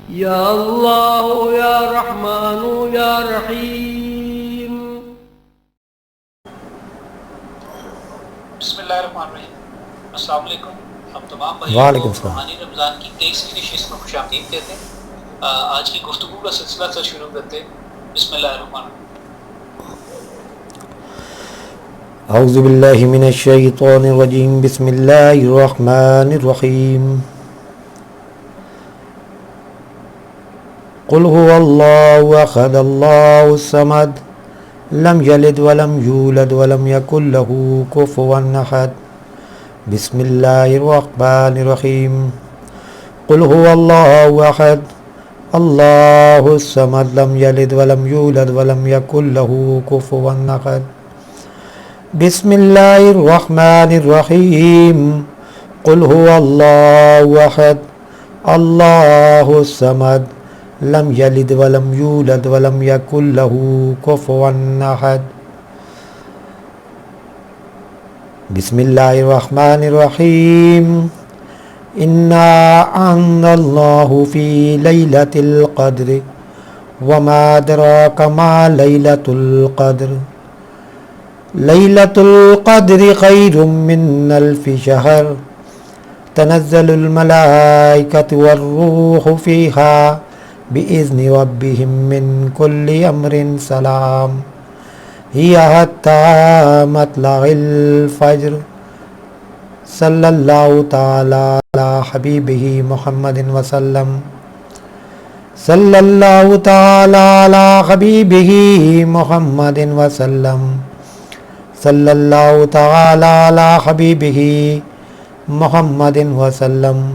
یا اللہ یا رحمان یا رحیم۔ بسم اللہ الرحمن الرحیم۔ السلام علیکم۔ ہم تمام بھائیوں وعلیکم کو السلام۔ روحانی رمضان کی 23ویں نشست میں خوش آمدید کہتے ہیں۔ آج کی گفتگو کا سلسلہ سے شروع کرتے ہیں۔ بسم اللہ الرحمن الرحیم۔ اعوذ باللہ من الشیطان الرجیم، بسم اللہ الرحمن الرحیم۔ قل هو اللہ احد اللہ الصمد لم یلد ولم یولد ولم یکن له کفوا احد۔ بسم اللہ الرحمن الرحیم۔ قل هو اللہ احد اللہ الصمد لم یلد ولم یولد ولم یکن له کفوا احد۔ بسم اللہ الرحمن الرحیم۔ قل هو اللہ احد اللہ الصمد لم یلد ولم یولد ولم یکن له کفوا احد۔ بسم اللہ الرحمن الرحیم۔ انا انزلناہ فی لیلۃ القدر وما ادراک ما لیلۃ القدر۔ لیلۃ القدر خیر من الف شہر تنزل الملائکۃ والروح فیہا بإذن ربهم من كل امر سلام هي حتى مطلع الفجر۔ صلی اللہ تعالی علی حبیبہ محمد وسلم۔ صلی اللہ تعالی علی حبیبہ محمد وسلم۔ صلی اللہ تعالی علی حبیبہ محمد وسلم۔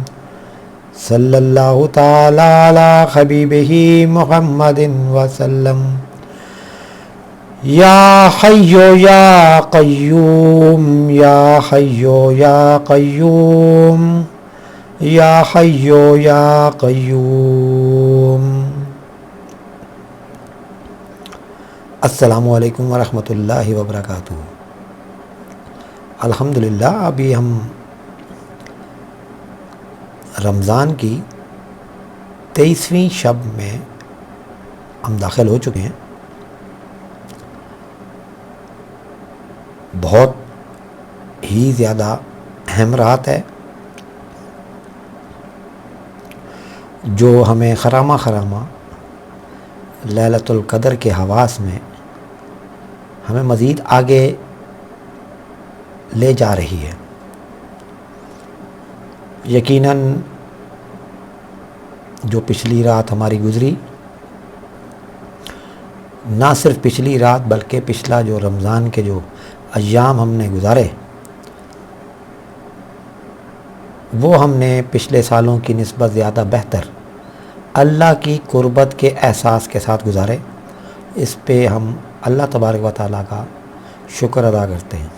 صلی اللہ تعالی علی حبیبہ محمد وسلم۔ یا حی یا قیوم یا حی یا قیوم یا حی یا قیوم۔ السلام علیکم ورحمۃ اللہ وبرکاتہ۔ الحمدللہ ابھی ہم رمضان کی 23ویں شب میں ہم داخل ہو چکے ہیں۔ بہت ہی زیادہ اہم رات ہے جو ہمیں خرامہ خرامہ لیلۃ القدر کے حواس میں ہمیں مزید آگے لے جا رہی ہے۔ یقیناً جو پچھلی رات ہماری گزری، نہ صرف پچھلی رات بلکہ پچھلا جو رمضان کے جو ایام ہم نے گزارے، وہ ہم نے پچھلے سالوں کی نسبت زیادہ بہتر اللہ کی قربت کے احساس کے ساتھ گزارے۔ اس پہ ہم اللہ تبارک و تعالیٰ کا شکر ادا کرتے ہیں۔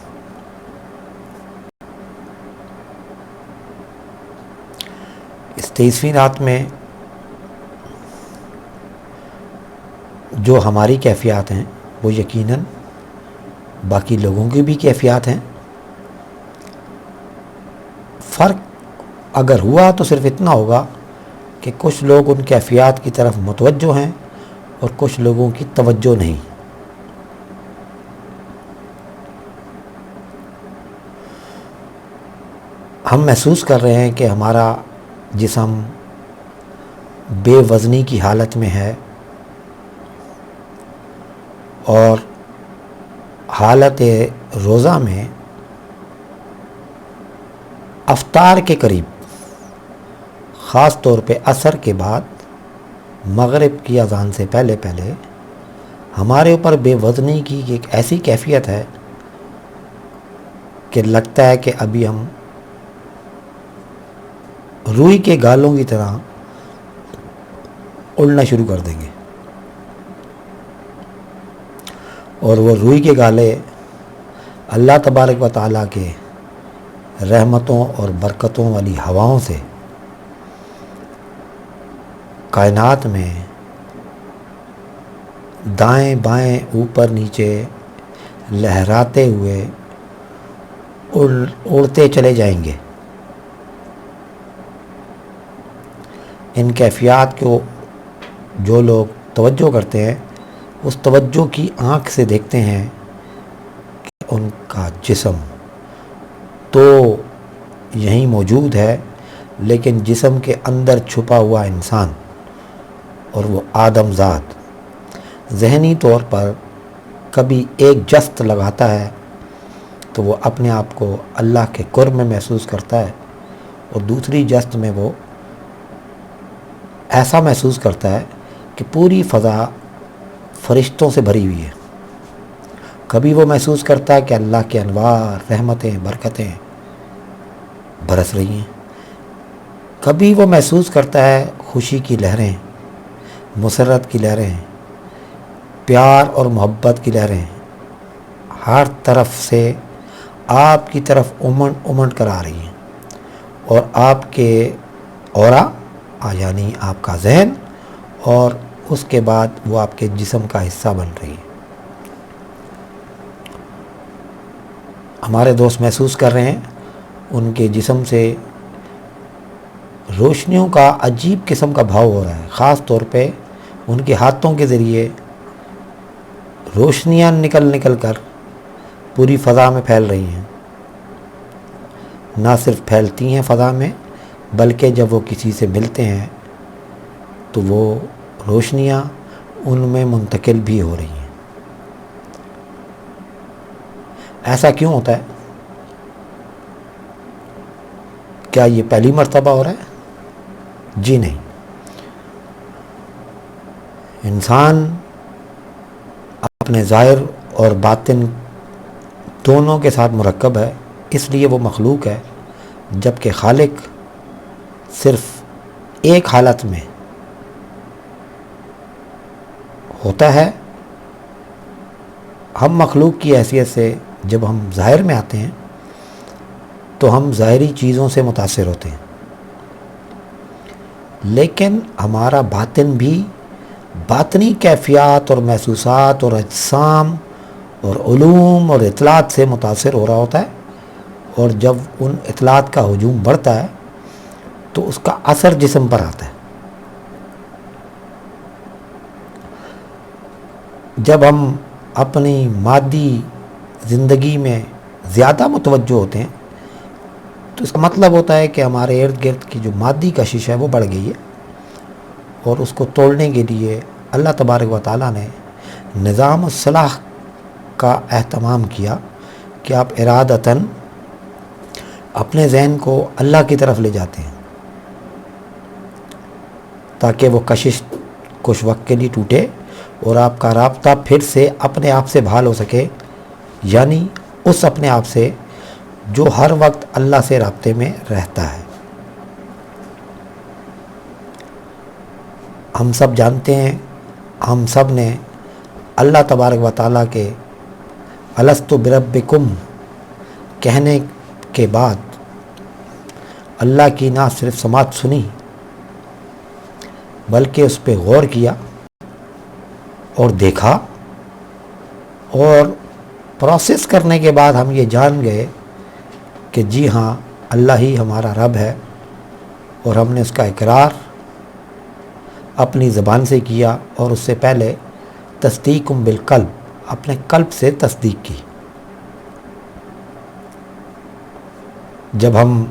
اس 23ویں رات میں جو ہماری کیفیات ہیں وہ یقیناً باقی لوگوں کی بھی کیفیات ہیں۔ فرق اگر ہوا تو صرف اتنا ہوگا کہ کچھ لوگ ان کیفیات کی طرف متوجہ ہیں اور کچھ لوگوں کی توجہ نہیں۔ ہم محسوس کر رہے ہیں کہ ہمارا جسم بے وزنی کی حالت میں ہے اور حالت روزہ میں افطار کے قریب، خاص طور پہ عصر کے بعد مغرب کی اذان سے پہلے ہمارے اوپر بے وزنی کی ایک ایسی کیفیت ہے کہ لگتا ہے کہ ابھی ہم روئی کے گالوں کی طرح اڑنا شروع کر دیں گے، اور وہ روئی کے گالے اللہ تبارک و تعالیٰ کے رحمتوں اور برکتوں والی ہواؤں سے کائنات میں دائیں بائیں اوپر نیچے لہراتے ہوئے اڑتے چلے جائیں گے۔ ان کیفیات کو جو لوگ توجہ کرتے ہیں اس توجہ کی آنکھ سے دیکھتے ہیں کہ ان کا جسم تو یہیں موجود ہے، لیکن جسم کے اندر چھپا ہوا انسان اور وہ آدم ذات ذہنی طور پر کبھی ایک جست لگاتا ہے تو وہ اپنے آپ کو اللہ کے قرب میں محسوس کرتا ہے، اور دوسری جست میں وہ ایسا محسوس کرتا ہے کہ پوری فضا فرشتوں سے بھری ہوئی ہے۔ کبھی وہ محسوس کرتا ہے کہ اللہ کے انوار، رحمتیں، برکتیں برس رہی ہیں، کبھی وہ محسوس کرتا ہے خوشی کی لہریں، مسرت کی لہریں، پیار اور محبت کی لہریں ہر طرف سے آپ کی طرف امنڈ امنڈ کر آ رہی ہیں، اور آپ کے اورا یعنی آپ کا ذہن، اور اس کے بعد وہ آپ کے جسم کا حصہ بن رہی ہے۔ ہمارے دوست محسوس کر رہے ہیں ان کے جسم سے روشنیوں کا عجیب قسم کا بھاؤ ہو رہا ہے، خاص طور پہ ان کے ہاتھوں کے ذریعے روشنیاں نکل کر پوری فضا میں پھیل رہی ہیں۔ نہ صرف پھیلتی ہیں فضا میں، بلکہ جب وہ کسی سے ملتے ہیں تو وہ روشنیاں ان میں منتقل بھی ہو رہی ہیں۔ ایسا کیوں ہوتا ہے؟ کیا یہ پہلی مرتبہ ہو رہا ہے؟ جی نہیں، انسان اپنے ظاہر اور باطن دونوں کے ساتھ مرکب ہے، اس لیے وہ مخلوق ہے، جبکہ خالق صرف ایک حالت میں ہوتا ہے۔ ہم مخلوق کی حیثیت سے جب ہم ظاہر میں آتے ہیں تو ہم ظاہری چیزوں سے متاثر ہوتے ہیں، لیکن ہمارا باطن بھی باطنی کیفیات اور محسوسات اور اجسام اور علوم اور اطلاعات سے متاثر ہو رہا ہوتا ہے، اور جب ان اطلاعات کا ہجوم بڑھتا ہے تو اس کا اثر جسم پر آتا ہے۔ جب ہم اپنی مادی زندگی میں زیادہ متوجہ ہوتے ہیں تو اس کا مطلب ہوتا ہے کہ ہمارے ارد گرد کی جو مادی کشش ہے وہ بڑھ گئی ہے، اور اس کو توڑنے کے لیے اللہ تبارک و تعالیٰ نے نظام الصلاح کا اہتمام کیا کہ آپ ارادتاً اپنے ذہن کو اللہ کی طرف لے جاتے ہیں تاکہ وہ کشش کچھ وقت کے لیے ٹوٹے اور آپ کا رابطہ پھر سے اپنے آپ سے بحال ہو سکے، یعنی اس اپنے آپ سے جو ہر وقت اللہ سے رابطے میں رہتا ہے۔ ہم سب جانتے ہیں، ہم سب نے اللہ تبارک و تعالیٰ کے الستو بربکم کہنے کے بعد اللہ کی نہ صرف سماعت سنی بلکہ اس پہ غور کیا اور دیکھا، اور پروسیس کرنے کے بعد ہم یہ جان گئے کہ جی ہاں اللہ ہی ہمارا رب ہے، اور ہم نے اس کا اقرار اپنی زبان سے کیا، اور اس سے پہلے تصدیق بالقلب اپنے قلب سے تصدیق کی۔ جب ہم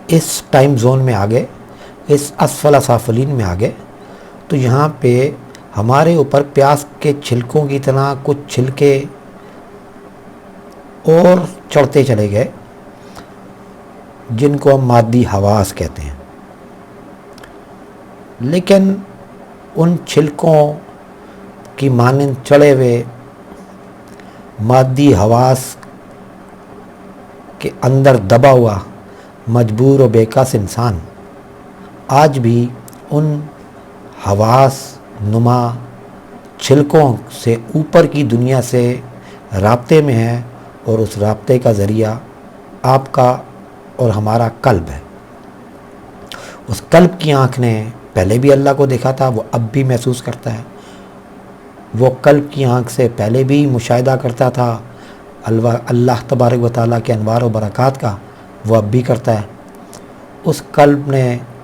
اس ٹائم زون میں آگے، اس اسفل سافلین میں آگے، تو یہاں پہ ہمارے اوپر پیاز کے چھلکوں کی طرح کچھ چھلکے اور چڑھتے چلے گئے، جن کو ہم مادی حواس کہتے ہیں، لیکن ان چھلکوں کی مانند چڑھے ہوئے مادی حواس کے اندر دبا ہوا مجبور و بےکس انسان آج بھی ان حواس نما چھلکوں سے اوپر کی دنیا سے رابطے میں ہے، اور اس رابطے کا ذریعہ آپ کا اور ہمارا قلب ہے۔ اس قلب کی آنکھ نے پہلے بھی اللہ کو دیکھا تھا، وہ اب بھی محسوس کرتا ہے، وہ قلب کی آنکھ سے پہلے بھی مشاہدہ کرتا تھا اللہ تبارک و تعالیٰ کے انوار و برکات کا، وہ اب بھی کرتا ہے۔ اس قلب نے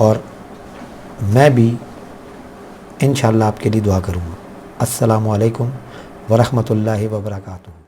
اور میں بھی انشاءاللہ آپ کے لیے دعا کروں گا۔ السلام علیکم ورحمۃ اللہ وبرکاتہ۔